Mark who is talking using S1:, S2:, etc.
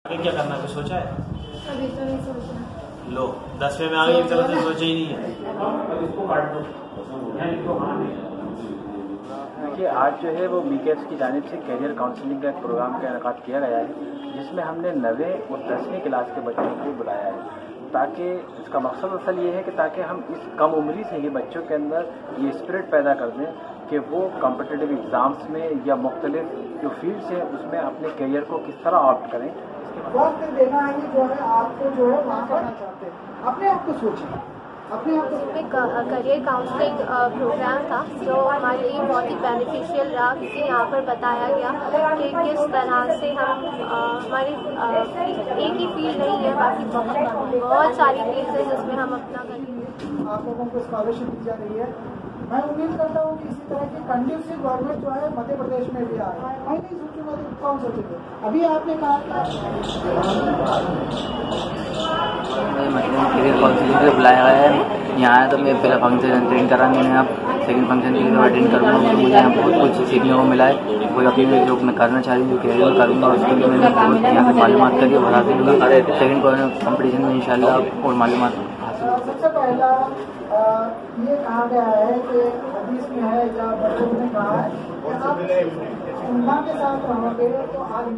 S1: आगे क्या करना है, कुछ सोचा है?
S2: अभी तो नहीं सोचा।
S1: लो 10वें में आ गई, चलो तो सोचा ही नहीं है।
S3: देखिए, आज जो है वो बीकेएस की जानिब से कैरियर काउंसलिंग का एक प्रोग्राम का इनेकाद किया गया है, जिसमें हमने 9वीं और 10वीं क्लास के बच्चों को बुलाया है, ताकि इसका मकसद असल ये है कि ताकि हम इस कम उम्री से ही बच्चों के अंदर ये स्पिरिट पैदा कर दें कि वो कॉम्पिटिटिव एग्ज़ाम्स में या मुख्तलिफ जो फील्ड्स हैं उसमें अपने करियर को किस तरह ऑप्ट करें।
S4: वक्त देना है जो है आपको जो है वहाँ करना चाहते हैं, अपने आप को सोचें, अपने आप को।
S2: करियर काउंसलिंग प्रोग्राम था जो हमारे लिए बहुत ही बेनिफिशियल रहा, क्योंकि यहाँ पर बताया गया कि किस तरह से हम हमारी एक ही फील्ड नहीं है, बाकी बहुत सारी फील्ड है जिसमें हम अपना करियर।
S4: आप लोगों को स्कॉलरशिप दी जा रही है। मैं उम्मीद करता हूँ कि इसी तरह की कंड्यूसिव गवर्नमेंट जो है मध्य प्रदेश में भी आए। मैं नहीं सोचूंगा तो कौन सोचेंगे। अभी आपने कहा
S5: मतलब करियर काउंसलिंग से बुलाया गया है। यहाँ आया तो मैं पहला फंक्शन अटेंड करा, मैंने अब सेकंड फंक्शन के लिए तो अटेंड करूँगा। तो मुझे यहाँ बहुत कुछ सीखने को मिला है। कोई अपनी जो मैं करना चाह रही हूँ, जो करियर करूँगा, उसके लिए मैंने बहुत यहाँ से मालूमात करके और हासिल होगा। सेकंड कॉम्पिटिशन में इंशाल्लाह और मालूमात हासिल।
S4: सबसे पहला ये कहा गया है कि हदीस में है या बच्चों ने कहा है कि आप उम्मा के साथ रहोगे तो आगे